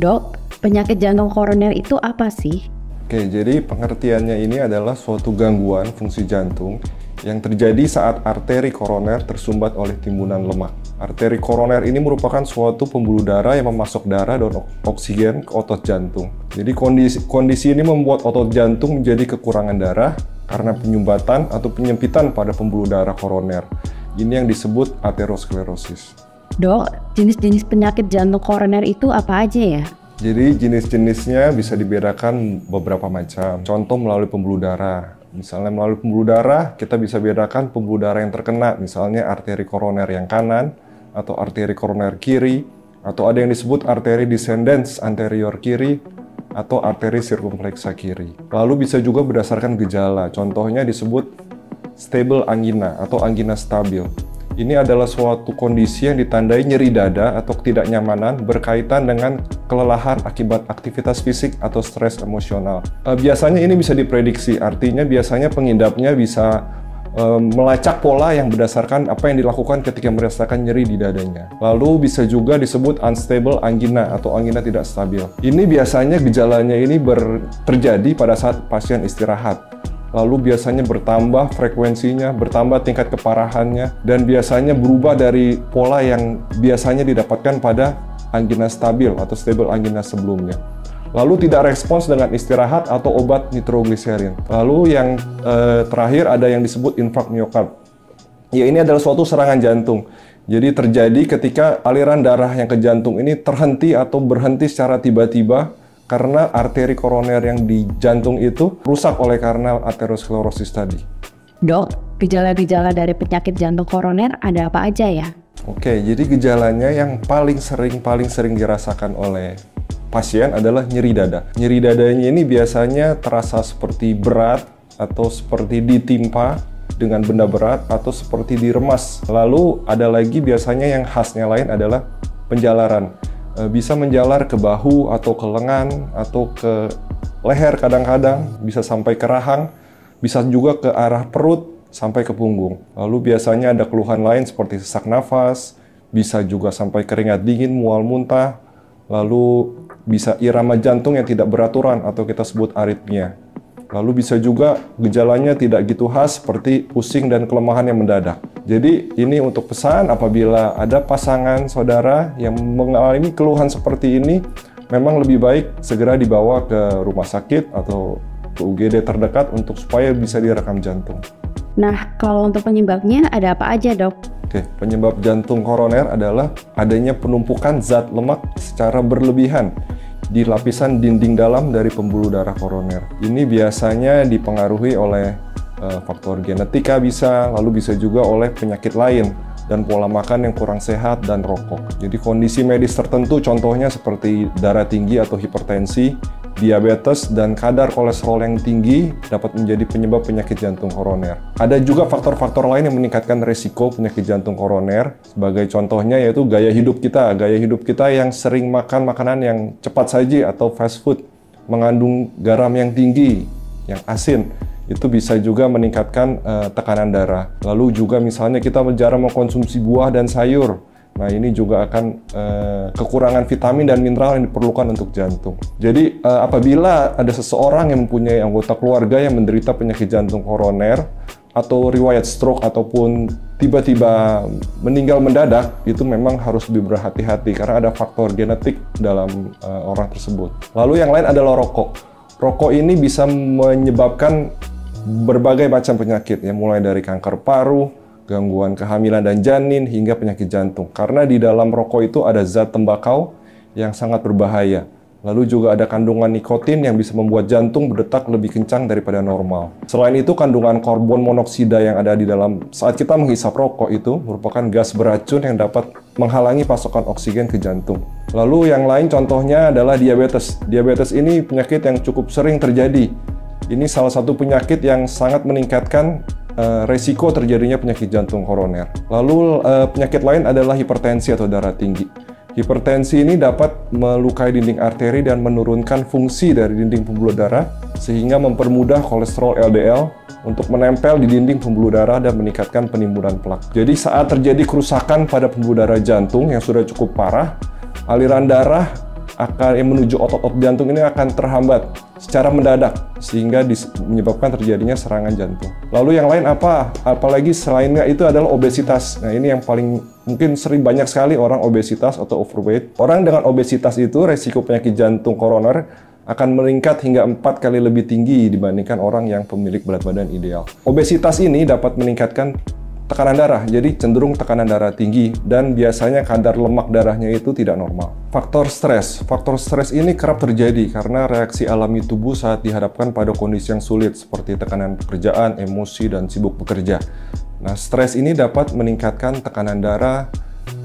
Dok, penyakit jantung koroner itu apa sih? Oke, jadi pengertiannya ini adalah suatu gangguan fungsi jantung yang terjadi saat arteri koroner tersumbat oleh timbunan lemak. Arteri koroner ini merupakan suatu pembuluh darah yang memasok darah dan oksigen ke otot jantung. Jadi kondisi ini membuat otot jantung menjadi kekurangan darah karena penyumbatan atau penyempitan pada pembuluh darah koroner. Ini yang disebut aterosklerosis. Dok, jenis-jenis penyakit jantung koroner itu apa aja ya? Jadi jenis-jenisnya bisa dibedakan beberapa macam. Contoh melalui pembuluh darah. Misalnya melalui pembuluh darah, kita bisa bedakan pembuluh darah yang terkena, misalnya arteri koroner yang kanan, atau arteri koroner kiri, atau ada yang disebut arteri descendens anterior kiri, atau arteri sirkumflexa kiri. Lalu bisa juga berdasarkan gejala, contohnya disebut stable angina atau angina stabil. Ini adalah suatu kondisi yang ditandai nyeri dada atau ketidaknyamanan berkaitan dengan kelelahan akibat aktivitas fisik atau stres emosional. Biasanya ini bisa diprediksi, artinya biasanya pengidapnya bisa melacak pola yang berdasarkan apa yang dilakukan ketika merasakan nyeri di dadanya. Lalu bisa juga disebut unstable angina atau angina tidak stabil. Ini biasanya gejalanya ini terjadi pada saat pasien istirahat. Lalu biasanya bertambah frekuensinya, bertambah tingkat keparahannya, dan biasanya berubah dari pola yang biasanya didapatkan pada angina stabil atau stable angina sebelumnya. Lalu tidak respons dengan istirahat atau obat nitrogliserin. Lalu yang terakhir ada yang disebut infak miokard. Ya, ini adalah suatu serangan jantung. Jadi terjadi ketika aliran darah yang ke jantung ini terhenti atau berhenti secara tiba-tiba karena arteri koroner yang di jantung itu rusak oleh karena aterosklerosis tadi. Dok, gejala-gejala dari penyakit jantung koroner ada apa aja ya? Oke, jadi gejalanya yang paling sering dirasakan oleh pasien adalah nyeri dada. Nyeri dadanya ini biasanya terasa seperti berat atau seperti ditimpa dengan benda berat atau seperti diremas. Lalu ada lagi biasanya yang khasnya lain adalah penjalaran. Bisa menjalar ke bahu atau ke lengan atau ke leher kadang-kadang, bisa sampai ke rahang, bisa juga ke arah perut sampai ke punggung. Lalu biasanya ada keluhan lain seperti sesak nafas, bisa juga sampai keringat dingin, mual muntah, lalu bisa irama jantung yang tidak beraturan atau kita sebut aritmia. Lalu bisa juga gejalanya tidak gitu khas seperti pusing dan kelemahan yang mendadak. Jadi ini untuk pesan apabila ada pasangan saudara yang mengalami keluhan seperti ini, memang lebih baik segera dibawa ke rumah sakit atau ke UGD terdekat untuk supaya bisa direkam jantung. Nah, kalau untuk penyebabnya ada apa aja, Dok? Oke, penyebab jantung koroner adalah adanya penumpukan zat lemak secara berlebihan di lapisan dinding dalam dari pembuluh darah koroner. Ini biasanya dipengaruhi oleh faktor genetika bisa, lalu bisa juga oleh penyakit lain dan pola makan yang kurang sehat dan rokok. Jadi kondisi medis tertentu contohnya seperti darah tinggi atau hipertensi, diabetes, dan kadar kolesterol yang tinggi dapat menjadi penyebab penyakit jantung koroner. Ada juga faktor-faktor lain yang meningkatkan resiko penyakit jantung koroner. Sebagai contohnya yaitu gaya hidup kita yang sering makan makanan yang cepat saji atau fast food, mengandung garam yang tinggi, yang asin. Itu bisa juga meningkatkan tekanan darah. Lalu juga misalnya kita jarang mengkonsumsi buah dan sayur. Nah, ini juga akan kekurangan vitamin dan mineral yang diperlukan untuk jantung. Jadi apabila ada seseorang yang mempunyai anggota keluarga yang menderita penyakit jantung koroner atau riwayat stroke ataupun tiba-tiba meninggal mendadak, itu memang harus lebih berhati-hati karena ada faktor genetik dalam orang tersebut. Lalu yang lain adalah rokok. Rokok ini bisa menyebabkan berbagai macam penyakit, ya, mulai dari kanker paru, gangguan kehamilan dan janin, hingga penyakit jantung. Karena di dalam rokok itu ada zat tembakau yang sangat berbahaya. Lalu juga ada kandungan nikotin yang bisa membuat jantung berdetak lebih kencang daripada normal. Selain itu, kandungan karbon monoksida yang ada di dalam saat kita menghisap rokok itu merupakan gas beracun yang dapat menghalangi pasokan oksigen ke jantung. Lalu yang lain contohnya adalah diabetes. Diabetes ini penyakit yang cukup sering terjadi. Ini salah satu penyakit yang sangat meningkatkan resiko terjadinya penyakit jantung koroner. Lalu penyakit lain adalah hipertensi atau darah tinggi. Hipertensi ini dapat melukai dinding arteri dan menurunkan fungsi dari dinding pembuluh darah sehingga mempermudah kolesterol LDL untuk menempel di dinding pembuluh darah dan meningkatkan penimbunan plak. Jadi saat terjadi kerusakan pada pembuluh darah jantung yang sudah cukup parah, aliran darah yang menuju otot-otot jantung ini akan terhambat secara mendadak sehingga menyebabkan terjadinya serangan jantung. Lalu yang lain apa? Apalagi selainnya itu adalah obesitas. Nah, ini yang paling mungkin sering banyak sekali orang obesitas atau overweight. Orang dengan obesitas itu resiko penyakit jantung koroner akan meningkat hingga 4 kali lebih tinggi dibandingkan orang yang pemilik berat badan ideal. Obesitas ini dapat meningkatkan tekanan darah, jadi cenderung tekanan darah tinggi dan biasanya kadar lemak darahnya itu tidak normal. Faktor stres ini kerap terjadi karena reaksi alami tubuh saat dihadapkan pada kondisi yang sulit seperti tekanan pekerjaan, emosi, dan sibuk bekerja. Nah, stres ini dapat meningkatkan tekanan darah,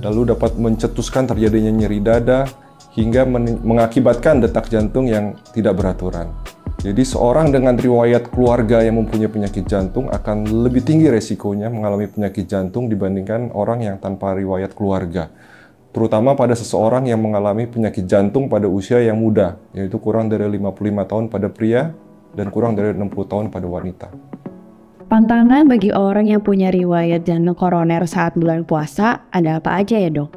lalu dapat mencetuskan terjadinya nyeri dada, hingga mengakibatkan detak jantung yang tidak beraturan. Jadi seorang dengan riwayat keluarga yang mempunyai penyakit jantung akan lebih tinggi resikonya mengalami penyakit jantung dibandingkan orang yang tanpa riwayat keluarga. Terutama pada seseorang yang mengalami penyakit jantung pada usia yang muda, yaitu kurang dari 55 tahun pada pria dan kurang dari 60 tahun pada wanita. Pantangan bagi orang yang punya riwayat jantung koroner saat bulan puasa ada apa aja ya, Dok?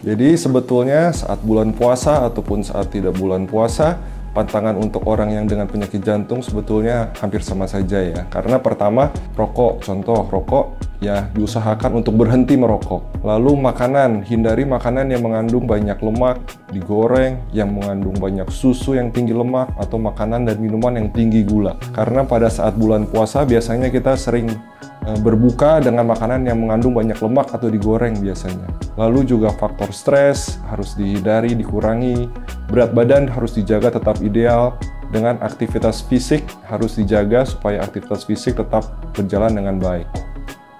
Jadi sebetulnya saat bulan puasa ataupun saat tidak bulan puasa, pantangan untuk orang yang dengan penyakit jantung sebetulnya hampir sama saja ya. Karena pertama, contoh rokok ya diusahakan untuk berhenti merokok. Lalu makanan, hindari makanan yang mengandung banyak lemak, digoreng, yang mengandung banyak susu yang tinggi lemak, atau makanan dan minuman yang tinggi gula. Karena pada saat bulan puasa biasanya kita sering berbuka dengan makanan yang mengandung banyak lemak atau digoreng biasanya. Lalu juga faktor stres harus dihindari, dikurangi. Berat badan harus dijaga tetap ideal. Dengan aktivitas fisik harus dijaga supaya aktivitas fisik tetap berjalan dengan baik.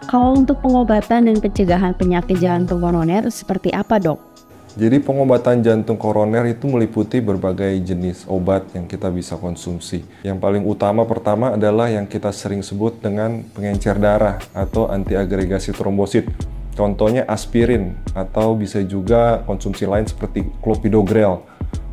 Kalau untuk pengobatan dan pencegahan penyakit jantung koroner seperti apa, Dok? Jadi pengobatan jantung koroner itu meliputi berbagai jenis obat yang kita bisa konsumsi. Yang paling utama pertama adalah yang kita sering sebut dengan pengencer darah atau antiagregasi trombosit. Contohnya aspirin atau bisa juga konsumsi lain seperti clopidogrel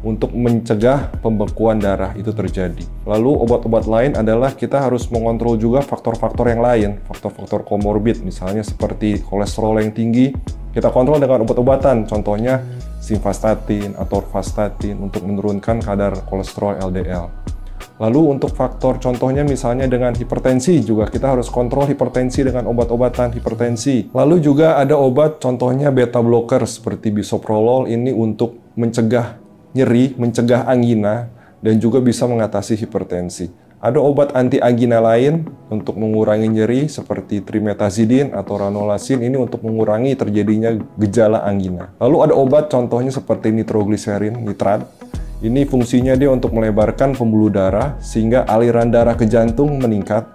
untuk mencegah pembekuan darah itu terjadi. Lalu obat-obat lain adalah kita harus mengontrol juga faktor-faktor yang lain, faktor-faktor komorbid misalnya seperti kolesterol yang tinggi. Kita kontrol dengan obat-obatan, contohnya simvastatin atau orvastatin untuk menurunkan kadar kolesterol LDL. Lalu untuk faktor contohnya misalnya dengan hipertensi juga kita harus kontrol hipertensi dengan obat-obatan hipertensi. Lalu juga ada obat contohnya beta blocker seperti bisoprolol ini untuk mencegah nyeri, mencegah angina dan juga bisa mengatasi hipertensi. Ada obat anti-angina lain untuk mengurangi nyeri seperti trimetazidin atau ranolazine ini untuk mengurangi terjadinya gejala angina. Lalu ada obat contohnya seperti nitrogliserin, nitrat. Ini fungsinya dia untuk melebarkan pembuluh darah sehingga aliran darah ke jantung meningkat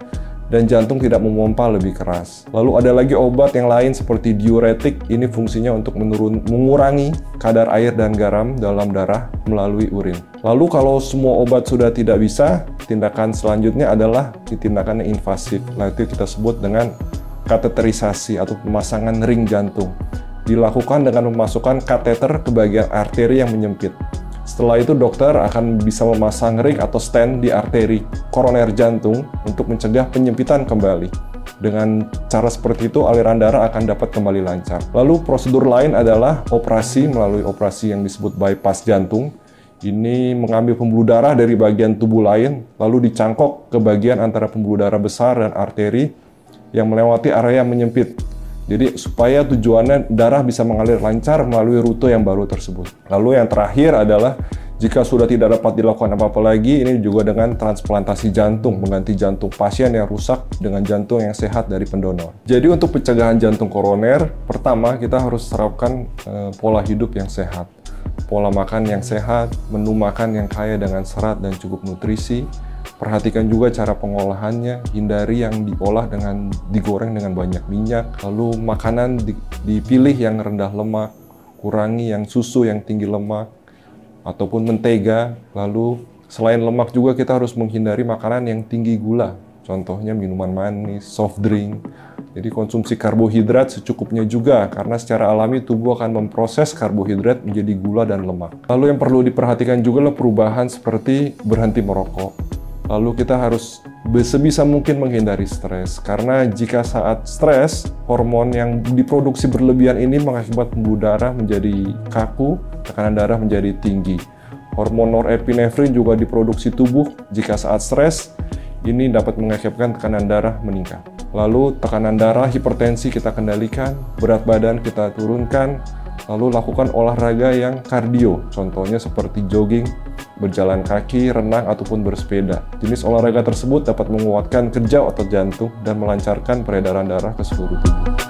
dan jantung tidak memompa lebih keras. Lalu ada lagi obat yang lain seperti diuretik, ini fungsinya untuk mengurangi kadar air dan garam dalam darah melalui urin. Lalu kalau semua obat sudah tidak bisa, tindakan selanjutnya adalah tindakan yang invasif. Nah, itu kita sebut dengan kateterisasi atau pemasangan ring jantung. Dilakukan dengan memasukkan kateter ke bagian arteri yang menyempit. Setelah itu dokter akan bisa memasang ring atau stent di arteri koroner jantung untuk mencegah penyempitan kembali. Dengan cara seperti itu aliran darah akan dapat kembali lancar. Lalu prosedur lain adalah operasi melalui operasi yang disebut bypass jantung. Ini mengambil pembuluh darah dari bagian tubuh lain lalu dicangkok ke bagian antara pembuluh darah besar dan arteri yang melewati area yang menyempit. Jadi supaya tujuannya darah bisa mengalir lancar melalui rute yang baru tersebut. Lalu yang terakhir adalah jika sudah tidak dapat dilakukan apa-apa lagi, ini juga dengan transplantasi jantung, mengganti jantung pasien yang rusak dengan jantung yang sehat dari pendonor. Jadi untuk pencegahan jantung koroner, pertama kita harus terapkan pola hidup yang sehat. Pola makan yang sehat, menu makan yang kaya dengan serat dan cukup nutrisi. Perhatikan juga cara pengolahannya, hindari yang diolah dengan digoreng dengan banyak minyak. Lalu makanan dipilih yang rendah lemak, kurangi yang susu yang tinggi lemak, ataupun mentega. Lalu selain lemak juga kita harus menghindari makanan yang tinggi gula. Contohnya minuman manis, soft drink. Jadi konsumsi karbohidrat secukupnya juga, karena secara alami tubuh akan memproses karbohidrat menjadi gula dan lemak. Lalu yang perlu diperhatikan juga adalah perubahan seperti berhenti merokok. Lalu kita harus sebisa mungkin menghindari stres, karena jika saat stres, hormon yang diproduksi berlebihan ini mengakibatkan pembuluh darah menjadi kaku, tekanan darah menjadi tinggi. Hormon norepinefrin juga diproduksi tubuh jika saat stres, ini dapat mengakibatkan tekanan darah meningkat. Lalu tekanan darah, hipertensi kita kendalikan, berat badan kita turunkan, lalu lakukan olahraga yang kardio, contohnya seperti jogging, berjalan kaki, renang, ataupun bersepeda. Jenis olahraga tersebut dapat menguatkan kerja otot jantung dan melancarkan peredaran darah ke seluruh tubuh.